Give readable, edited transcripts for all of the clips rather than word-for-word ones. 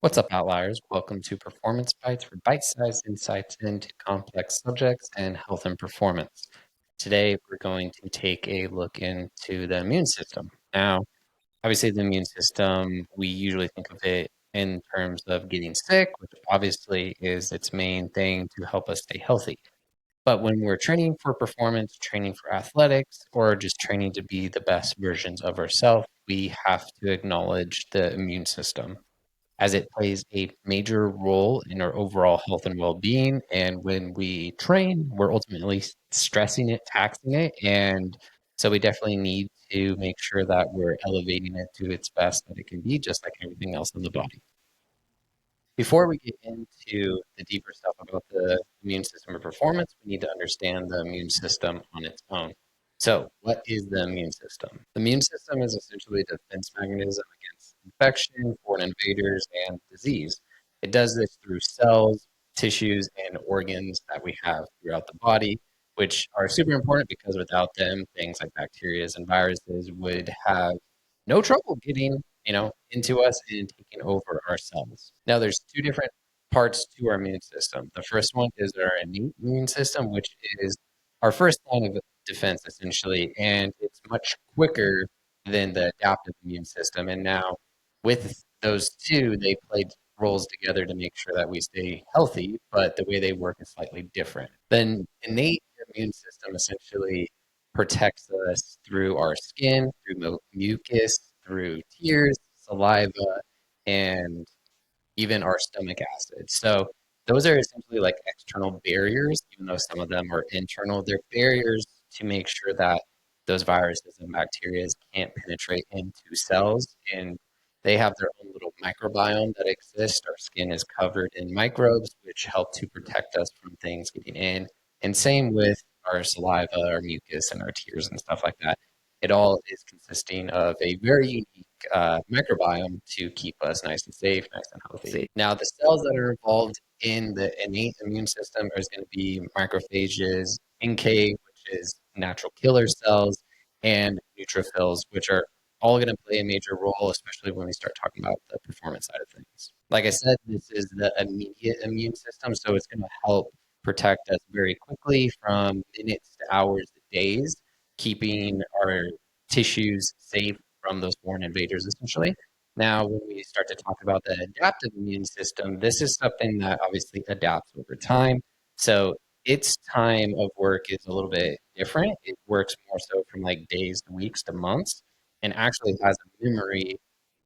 What's up, outliers? Welcome to Performance Bites for bite-sized insights into complex subjects and health and performance. Today, we're going to take a look into the immune system. Now, obviously, the immune system, we usually think of it in terms of getting sick, which obviously is its main thing to help us stay healthy. But when we're training for performance, training for athletics, or just training to be the best versions of ourselves, we have to acknowledge the immune system as it plays a major role in our overall health and well-being. And when we train, we're ultimately stressing it, taxing it. And so we definitely need to make sure that we're elevating it to its best that it can be, just like everything else in the body. Before we get into the deeper stuff about the immune system or performance, we need to understand the immune system on its own. So, what is the immune system? The immune system is essentially a defense mechanism against infection, foreign invaders, and disease. It does this through cells, tissues, and organs that we have throughout the body, which are super important because without them, things like bacteria and viruses would have no trouble getting into us and taking over our cells. Now, there's two different parts to our immune system. The first one is our innate immune system, which is our first line of defense, essentially, and it's much quicker than the adaptive immune system. And now, with those two, they play roles together to make sure that we stay healthy, but the way they work is slightly different. Then, innate immune system essentially protects us through our skin, through mucus, through tears, saliva, and even our stomach acid. So those are essentially like external barriers, even though some of them are internal. They're barriers to make sure that those viruses and bacteria can't penetrate into cells, and they have their own little microbiome that exists. Our skin is covered in microbes, which help to protect us from things getting in. And same with our saliva, our mucus, and our tears and stuff like that. It all is consisting of a very unique microbiome to keep us nice and safe, nice and healthy. Now, the cells that are involved in the innate immune system is going to be macrophages, NK, which is natural killer cells, and neutrophils, which are all going to play a major role, especially when we start talking about the performance side of things. Like I said, this is the immediate immune system, so it's going to help protect us very quickly from minutes to hours to days, keeping our tissues safe from those foreign invaders, essentially. Now, when we start to talk about the adaptive immune system, this is something that obviously adapts over time. So its time of work is a little bit different. It works more so from like days to weeks to months and actually has a memory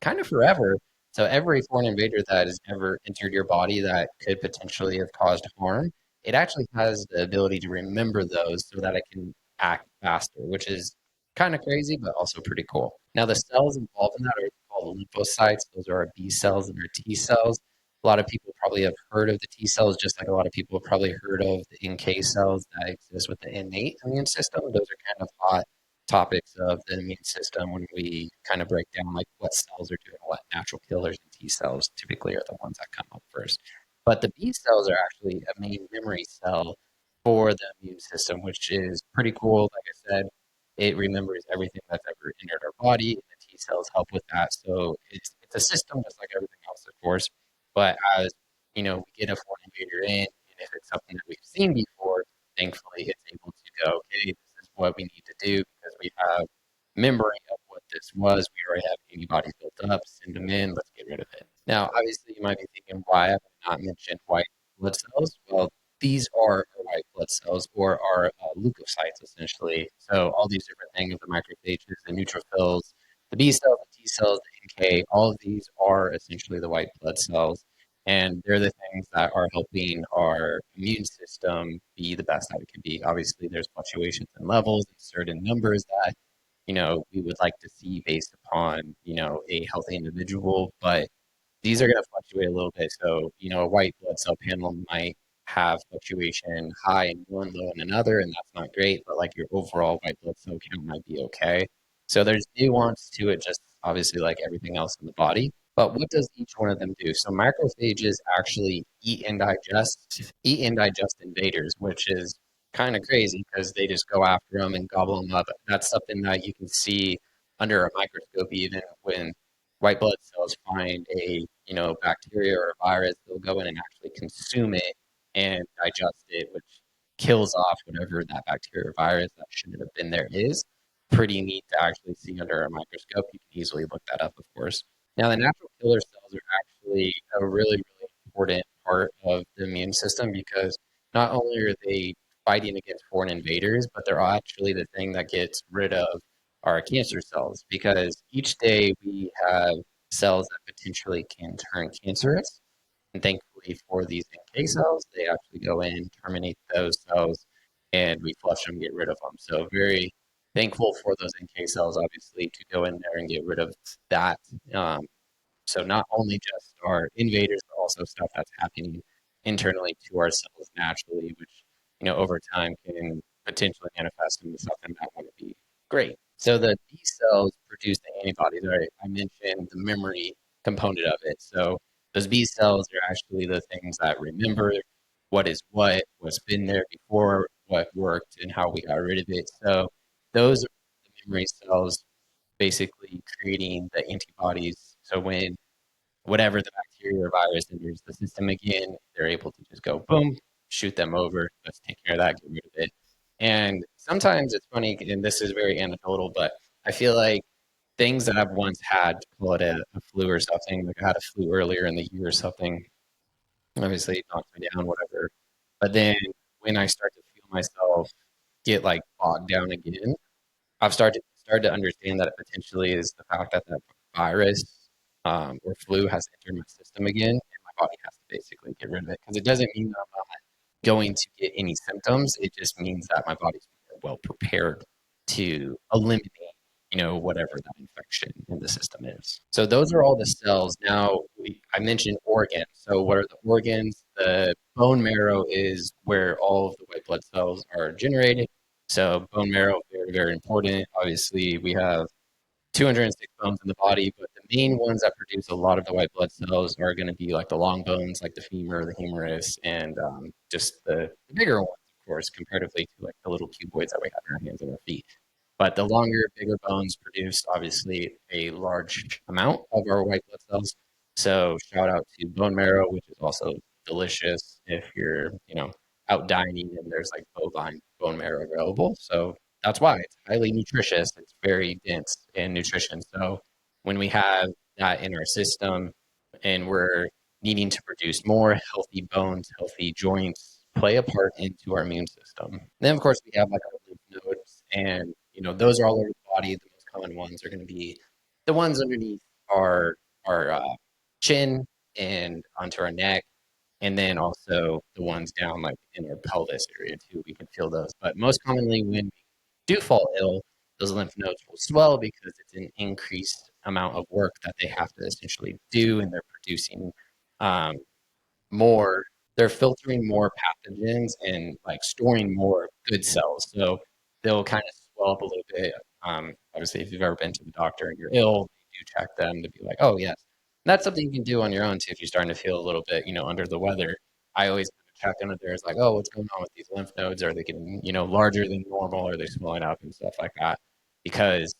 kind of forever. So every foreign invader that has ever entered your body that could potentially have caused harm, it actually has the ability to remember those so that it can act faster, which is kind of crazy, but also pretty cool. Now, the cells involved in that are called lymphocytes. Those are our B cells and our T cells. A lot of people probably have heard of the T cells, just like a lot of people have probably heard of the NK cells that exist with the innate immune system. Those are kind of hot topics of the immune system when we kind of break down like what cells are doing what. Natural killers and T cells typically are the ones that come up first. But the B cells are actually a main memory cell for the immune system, which is pretty cool. Like I said, it remembers everything that's ever entered our body, and the T cells help with that. So it's a system just like everything else, of course. But as we get a foreign invader in, and if it's something that we've seen before, thankfully it's able to go, okay, this is what we need to do because we have memory of what this was. We already have antibodies built up. Send them in. Let's get rid of it. Now, obviously, you might be thinking, why have I not mentioned white blood cells? Well, these are our white blood cells or our leukocytes, essentially. So all these different things, the macrophages, the neutrophils, the B cells, the T cells, the NK, all of these are essentially the white blood cells. And they're the things that are helping our immune system be the best that it can be. Obviously, there's fluctuations in levels and certain numbers that, we would like to see based upon, a healthy individual. But these are going to fluctuate a little bit. So, a white blood cell panel might have fluctuation high in one, low in another, and that's not great. But like your overall white blood cell count might be okay. So there's nuance to it, just obviously like everything else in the body. But what does each one of them do? So macrophages actually eat and digest invaders, which is kind of crazy because they just go after them and gobble them up. That's something that you can see under a microscope, even when white blood cells find a bacteria or a virus, they'll go in and actually consume it and digest it, which kills off whatever that bacteria or virus that shouldn't have been there is. Pretty neat to actually see under a microscope. You can easily look that up, of course. Now, the natural killer cells are actually a really, really important part of the immune system because not only are they fighting against foreign invaders, but they're actually the thing that gets rid of our cancer cells because each day we have cells that potentially can turn cancerous. And thankfully for these NK cells, they actually go in, terminate those cells, and we flush them, get rid of them. So very thankful for those NK cells, obviously, to go in there and get rid of that. So not only just our invaders, but also stuff that's happening internally to our cells naturally, which over time can potentially manifest into something that wouldn't be great. So the B cells produce the antibodies. Right? I mentioned the memory component of it. So those B cells are actually the things that remember what is what's been there before, what worked, and how we got rid of it. So those are the memory cells basically creating the antibodies. So when whatever the bacteria or virus enters the system again, they're able to just go boom, shoot them over. Let's take care of that, get rid of it. And sometimes it's funny, and this is very anecdotal, but I feel like things that I've once had, call it a flu or something, like I had a flu earlier in the year or something, obviously it knocked me down, whatever. But then when I start to feel myself get like bogged down again, I've started to understand that it potentially is the fact that that virus or flu has entered my system again, and my body has to basically get rid of it because it doesn't mean that I'm not going to get any symptoms. It just means that my body's well prepared to eliminate, whatever that infection in the system is. So those are all the cells. Now, I mentioned organs. So what are the organs? The bone marrow is where all of the white blood cells are generated. So bone marrow, very, very important. Obviously, we have 206 bones in the body, but the main ones that produce a lot of the white blood cells are going to be like the long bones, like the femur, the humerus, and just the bigger ones, of course, comparatively to like the little cuboids that we have in our hands and our feet. But the longer, bigger bones produce obviously a large amount of our white blood cells. So shout out to bone marrow, which is also delicious if you're, out dining and there's like bovine bone marrow available. So that's why it's highly nutritious. It's very dense in nutrition. So when we have that in our system and we're needing to produce more healthy bones, healthy joints play a part into our immune system. Then of course we have like our lymph nodes and those are all over the body. The most common ones are going to be the ones underneath our chin and onto our neck and then also the ones down like in our pelvis area too. We can feel those. But most commonly when we do fall ill, those lymph nodes will swell because it's an increased amount of work that they have to essentially do, and they're producing um, more. They're filtering more pathogens and like storing more good cells. So they'll kind of swell up a little bit. Obviously, if you've ever been to the doctor and you're ill, you do check them to be like, oh yes, and that's something you can do on your own too if you're starting to feel a little bit, under the weather. I always check under there. It's like, oh, what's going on with these lymph nodes? Are they getting, larger than normal? Are they swelling up and stuff like that? Because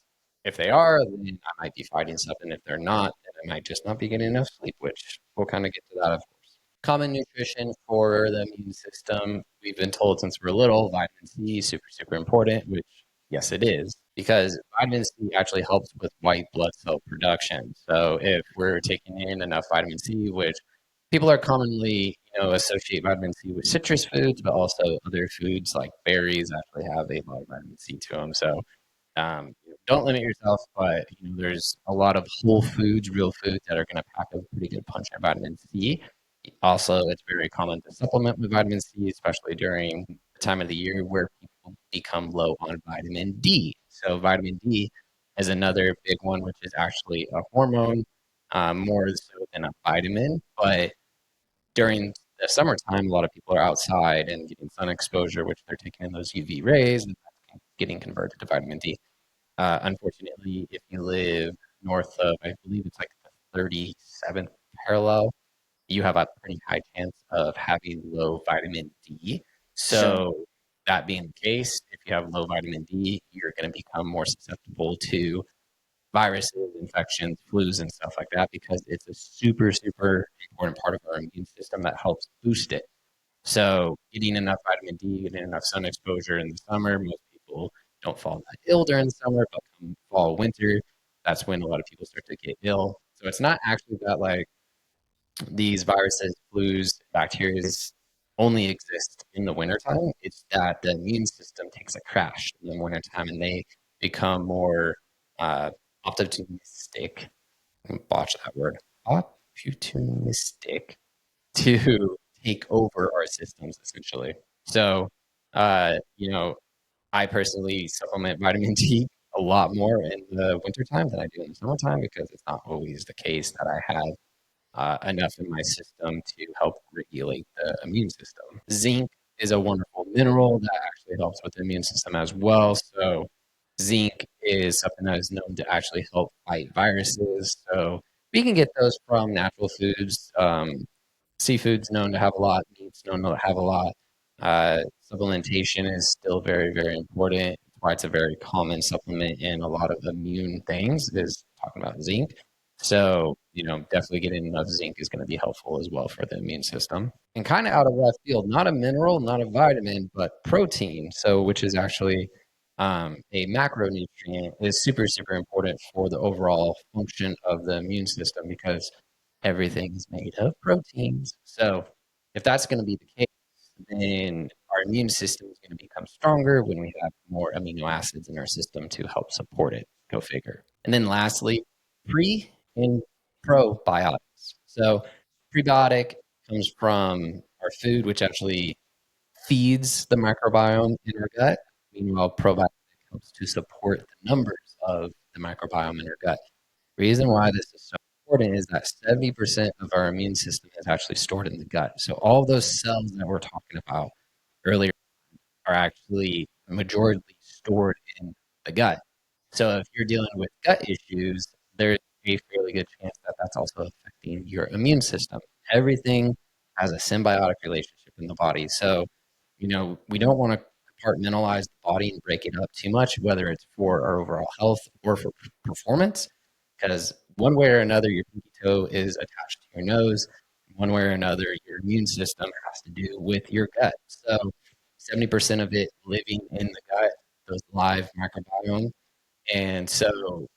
if they are, then I might be fighting something. If they're not, then I might just not be getting enough sleep, which we'll kind of get to that, of course. Common nutrition for the immune system. We've been told since we're little, vitamin C is super, super important, which yes, it is, because vitamin C actually helps with white blood cell production. So if we're taking in enough vitamin C, which people are commonly, associate vitamin C with citrus foods, but also other foods like berries actually have a lot of vitamin C to them. So don't limit yourself, but there's a lot of whole foods, real foods that are going to pack a pretty good punch of vitamin C. Also, it's very common to supplement with vitamin C, especially during the time of the year where people become low on vitamin D. So, vitamin D is another big one, which is actually a hormone, more so than a vitamin. But during the summertime, a lot of people are outside and getting sun exposure, which they're taking in those UV rays and that's getting converted to vitamin D. Unfortunately, if you live north of, I believe it's like the 37th parallel, you have a pretty high chance of having low vitamin D. So, that being the case, if you have low vitamin D, you're going to become more susceptible to viruses, infections, flus, and stuff like that, because it's a super, super important part of our immune system that helps boost it. So getting enough vitamin D, getting enough sun exposure in the summer, most people don't fall that ill during the summer, but come fall, winter, that's when a lot of people start to get ill. So it's not actually that like these viruses, flus, bacteria only exist in the wintertime. It's that the immune system takes a crash in the wintertime and they become more uh, opportunistic. Botch that word. Opportunistic to take over our systems essentially. So, I personally supplement vitamin D a lot more in the wintertime than I do in the summertime because it's not always the case that I have enough in my system to help regulate the immune system. Zinc is a wonderful mineral that actually helps with the immune system as well. So, zinc is something that is known to actually help fight viruses. So, we can get those from natural foods. Seafood's known to have a lot, meat's known to have a lot. Supplementation is still very, very important. That's why it's a very common supplement in a lot of immune things is talking about zinc. So, definitely getting enough zinc is going to be helpful as well for the immune system. And kind of out of left field, not a mineral, not a vitamin, but protein. So, which is actually a macronutrient, is super, super important for the overall function of the immune system because everything is made of proteins. So, if that's going to be the case, then our immune system is going to become stronger when we have more amino acids in our system to help support it. Go figure. And then lastly, pre and probiotics. So, prebiotic comes from our food, which actually feeds the microbiome in our gut. Meanwhile, probiotic helps to support the numbers of the microbiome in our gut. Reason why this is so important is that 70% of our immune system is actually stored in the gut. So all of those cells that we're talking about earlier are actually majority stored in the gut. So if you're dealing with gut issues, there's a fairly good chance that that's also affecting your immune system. Everything has a symbiotic relationship in the body. So, we don't want to compartmentalize the body and break it up too much, whether it's for our overall health or for performance, because one way or another, your pinky toe is attached to your nose. One way or another, your immune system has to do with your gut. So 70% of it living in the gut, those live microbiome. And so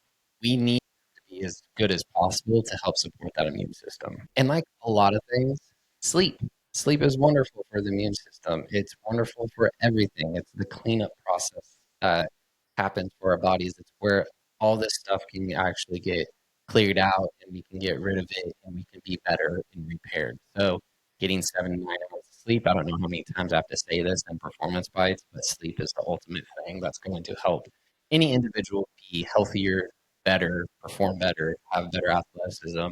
we need to be as good as possible to help support that immune system. And like a lot of things, sleep. Sleep is wonderful for the immune system. It's wonderful for everything. It's the cleanup process that happens for our bodies. It's where all this stuff can actually get cleared out and we can get rid of it and we can be better and repaired. So getting 7 to 9 hours of sleep, I don't know how many times I have to say this in performance bites, but sleep is the ultimate thing that's going to help any individual be healthier, better, perform better, have better athleticism,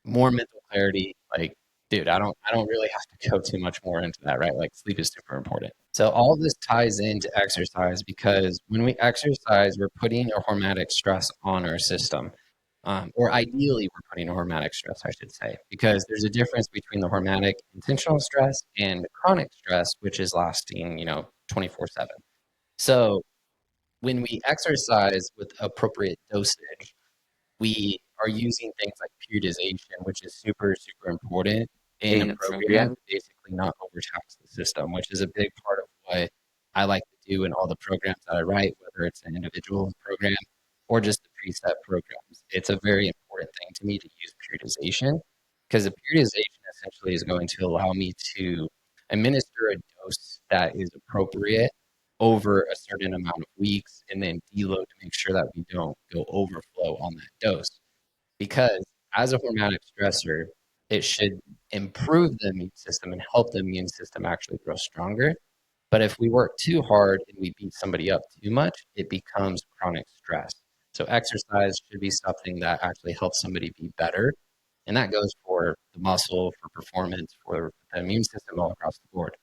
more mental clarity. Like, dude, I don't really have to go too much more into that, right? Like sleep is super important. So all of this ties into exercise because when we exercise, we're putting a hormetic stress on our system. Or ideally, we're putting a hormetic stress, I should say, because there's a difference between the hormetic intentional stress and the chronic stress, which is lasting, 24/7. So when we exercise with appropriate dosage, we are using things like periodization, which is super, super important in a program to basically not overtax the system, which is a big part of what I like to do in all the programs that I write, whether it's an individual program or just the preset programs. It's a very important thing to me to use periodization because the periodization essentially is going to allow me to administer a dose that is appropriate over a certain amount of weeks and then deload to make sure that we don't go overflow on that dose. Because as a hormetic stressor, it should improve the immune system and help the immune system actually grow stronger. But if we work too hard and we beat somebody up too much, it becomes chronic stress. So exercise should be something that actually helps somebody be better. And that goes for the muscle, for performance, for the immune system all across the board.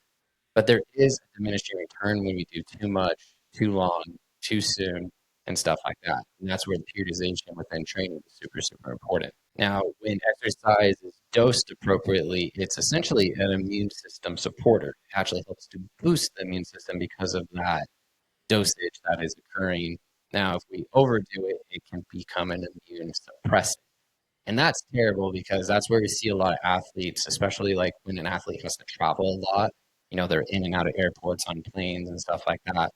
But there is a diminishing return when we do too much, too long, too soon, and stuff like that. And that's where the periodization within training is super, super important. Now, when exercise is dosed appropriately, it's essentially an immune system supporter. It actually helps to boost the immune system because of that dosage that is occurring Now, if we overdo it, it can become an immune suppressant. And that's terrible because that's where we see a lot of athletes, especially like when an athlete has to travel a lot. They're in and out of airports on planes and stuff like that.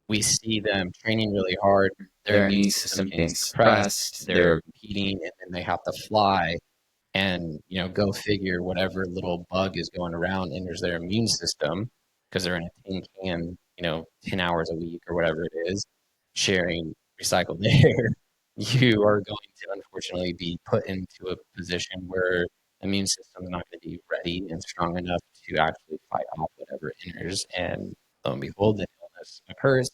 We see them training really hard, their Their immune immune system system getting being suppressed, suppressed. they're They're competing, and then they have to fly. And, go figure, whatever little bug is going around enters their immune system because they're in a tin can, 10 hours a week or whatever it is, sharing recycled air. You are going to unfortunately be put into a position where the immune system is not going to be ready and strong enough to actually fight off whatever enters. And lo and behold, the illness occurs.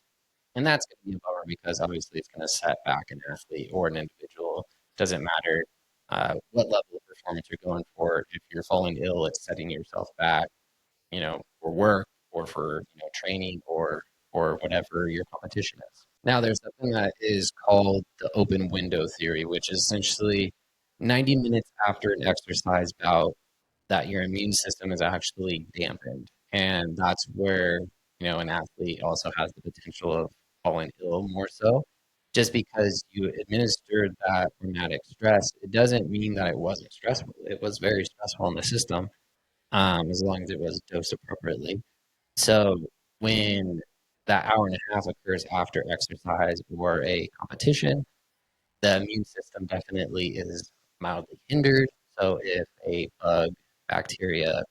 And that's going to be a bummer because obviously it's going to set back an athlete or an individual. Doesn't matter what level of performance you're going for. If you're falling ill, it's setting yourself back, for work or for training or whatever your competition is. Now, there's something that is called the open window theory, which is essentially 90 minutes after an exercise bout, that your immune system is actually dampened. And that's where, an athlete also has the potential of falling ill more so. Just because you administered that traumatic stress, it doesn't mean that it wasn't stressful. It was very stressful in the system, as long as it was dosed appropriately. So when that hour and a half occurs after exercise or a competition, the immune system definitely is mildly hindered. So if a bug, bacteria,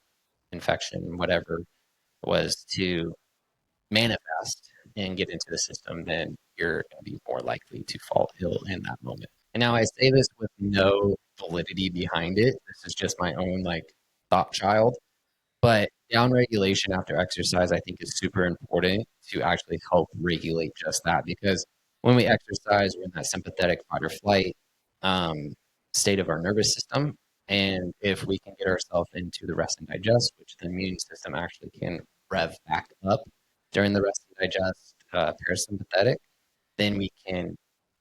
infection, whatever was to manifest and get into the system, then you're going to be more likely to fall ill in that moment. And now I say this with no validity behind it. This is just my own thought child. But down regulation after exercise, I think, is super important to actually help regulate just that. Because when we exercise, we're in that sympathetic fight or flight state of our nervous system. And if we can get ourselves into the rest and digest, which the immune system actually can rev back up during the rest and digest parasympathetic, then we can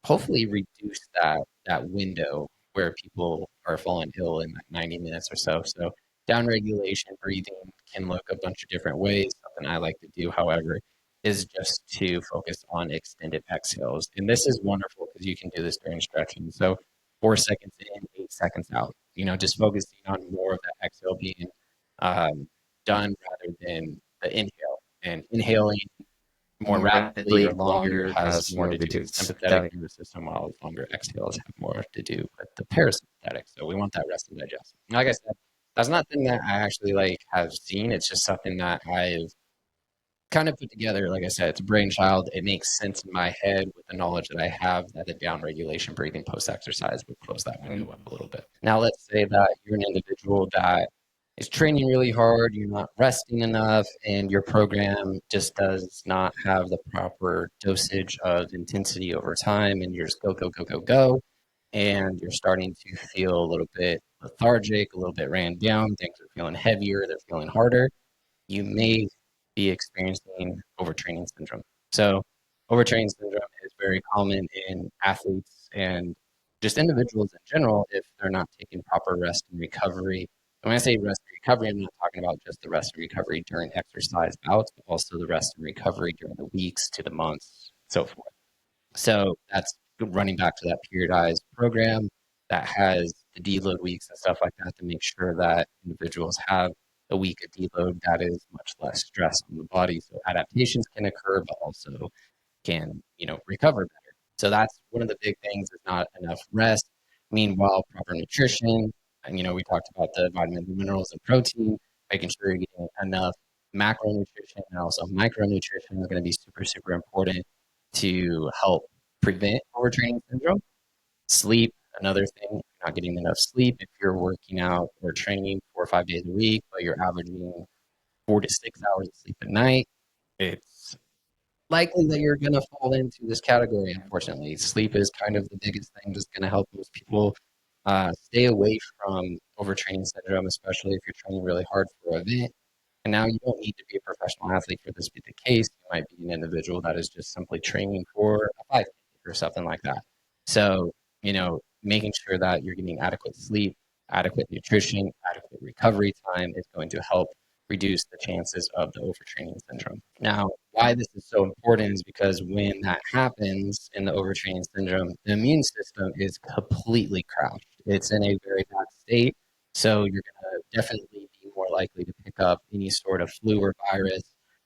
hopefully reduce that window where people are falling ill in 90 minutes or so. So down regulation breathing can look a bunch of different ways. Something I like to do, however, is just to focus on extended exhales. And this is wonderful because you can do this during stretching. So 4 seconds in, 8 seconds out. Just focusing on more of that exhale being done rather than the inhale. And inhaling more more rapidly or rapidly, longer longer has has more more to to do do with with sympathetic sympathetic. nervous system, while longer exhales have more to do with the parasympathetic. So we want that rest and digest. Like I said, that's not something that I actually have seen. It's just something that I've kind of put together. Like I said, it's a brainchild. It makes sense in my head with the knowledge that I have that the down regulation breathing post exercise would close that window up a little bit. Now, let's say that you're an individual that is training really hard, you're not resting enough, and your program just does not have the proper dosage of intensity over time, and you're just go, go, go, go, go. And you're starting to feel a little bit lethargic, a little bit ran down. Things are feeling heavier, they're feeling harder. You may be experiencing overtraining syndrome. So, overtraining syndrome is very common in athletes and just individuals in general if they're not taking proper rest and recovery. And when I say rest and recovery, I'm not talking about just the rest and recovery during exercise bouts, but also the rest and recovery during the weeks to the months, so forth. So that's running back to that periodized program that has the deload weeks and stuff like that to make sure that individuals have a week of deload that is much less stress on the body. So adaptations can occur, but also can, recover better. So that's one of the big things is not enough rest. Meanwhile, proper nutrition. And, we talked about the vitamins and minerals and protein, making sure you're getting enough macronutrition and also micronutrition is going to be super, super important to help prevent overtraining syndrome. Sleep, another thing, you're not getting enough sleep. If you're working out or training 4 or 5 days a week, but you're averaging 4 to 6 hours of sleep at night, it's likely that you're going to fall into this category, unfortunately. Sleep is kind of the biggest thing that's going to help most people stay away from overtraining syndrome, especially if you're training really hard for an event. And now you don't need to be a professional athlete for this to be the case. You might be an individual that is just simply training for a 5K or something like that. So, making sure that you're getting adequate sleep, adequate nutrition, adequate recovery time is going to help reduce the chances of the overtraining syndrome. Now, why this is so important is because when that happens in the overtraining syndrome, the immune system is completely crashed. It's in a very bad state. So you're going to definitely be more likely to pick up any sort of flu or virus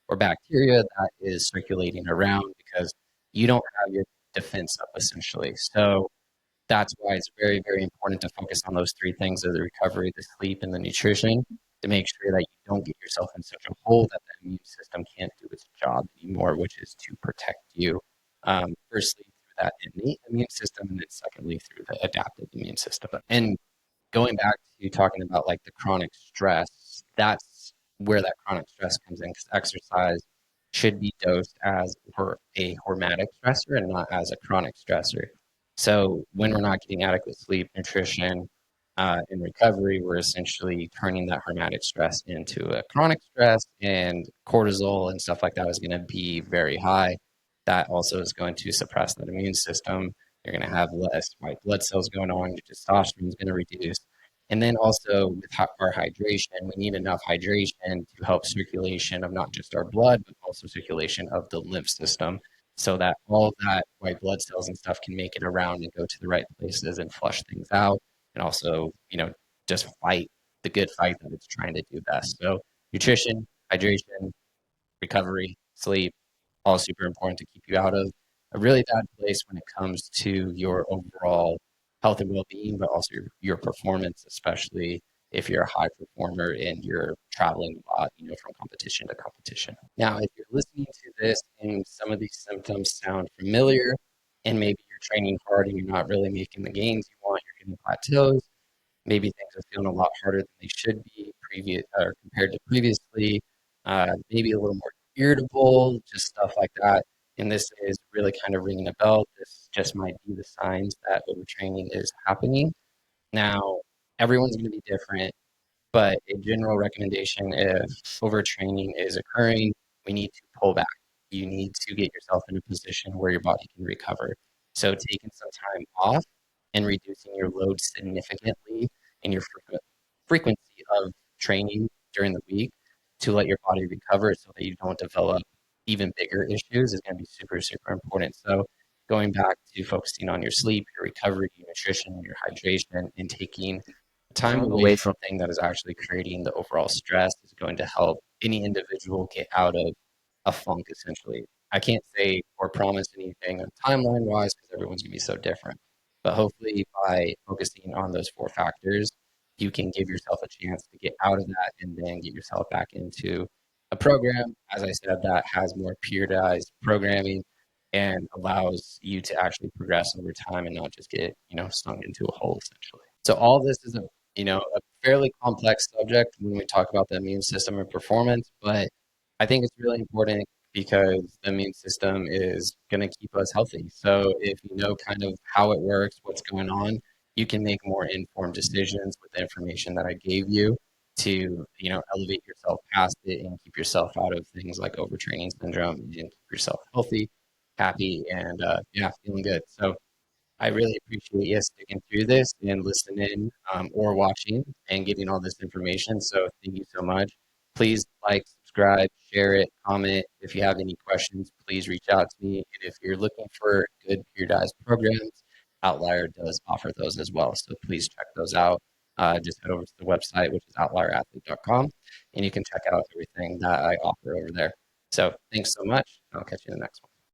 or bacteria that is circulating around because you don't have your defense up essentially. So that's why it's very, very important to focus on those three things of the recovery, the sleep, and the nutrition to make sure that you don't get yourself in such a hole that the immune system can't do its job anymore, which is to protect you, firstly, through that innate immune system, and then secondly, through the adaptive immune system. And going back to talking about like the chronic stress, that's where that chronic stress comes in because exercise should be dosed as for a hormetic stressor and not as a chronic stressor. So when we're not getting adequate sleep, nutrition, and recovery, we're essentially turning that hormetic stress into a chronic stress, and cortisol and stuff like that is going to be very high. That also is going to suppress that immune system. You're going to have less white blood cells going on. Your testosterone is going to reduce. And then also with our hydration, we need enough hydration to help circulation of not just our blood, but also circulation of the lymph system so that all of that white blood cells and stuff can make it around and go to the right places and flush things out. And also, just fight the good fight that it's trying to do best. So nutrition, hydration, recovery, sleep, all super important to keep you out of a really bad place when it comes to your overall health and well-being, but also your performance, especially if you're a high performer and you're traveling a lot, from competition to competition. Now, if you're listening to this and some of these symptoms sound familiar, and maybe you're training hard and you're not really making the gains you want, you're getting plateaus, maybe things are feeling a lot harder than they should be previous or compared to previously. Maybe a little more irritable, just stuff like that. And this is really kind of ringing a bell. This just might be the signs that overtraining is happening. Now, everyone's going to be different. But a general recommendation, if overtraining is occurring, we need to pull back. You need to get yourself in a position where your body can recover. So taking some time off and reducing your load significantly and your frequency of training during the week to let your body recover so that you don't develop even bigger issues is going to be super, super important. So going back to focusing on your sleep, your recovery, your nutrition, your hydration, and taking time away from thing that is actually creating the overall stress is going to help any individual get out of a funk essentially. I can't say or promise anything timeline wise because everyone's gonna be so different. But hopefully by focusing on those four factors, you can give yourself a chance to get out of that and then get yourself back into a program, as I said, that has more periodized programming and allows you to actually progress over time and not just get, stung into a hole essentially. So all this is a fairly complex subject when we talk about the immune system and performance, but I think it's really important because the immune system is going to keep us healthy. So if you know kind of how it works, what's going on, you can make more informed decisions with the information that I gave you to, elevate yourself past it and keep yourself out of things like overtraining syndrome and keep yourself healthy, happy, and feeling good. So I really appreciate you sticking through this and listening or watching and getting all this information. So thank you so much. Please like, subscribe, share it, comment. If you have any questions, please reach out to me. And if you're looking for good periodized programs, Outlier does offer those as well. So please check those out. Just head over to the website, which is outlierathlete.com, and you can check out everything that I offer over there. So thanks so much. I'll catch you in the next one.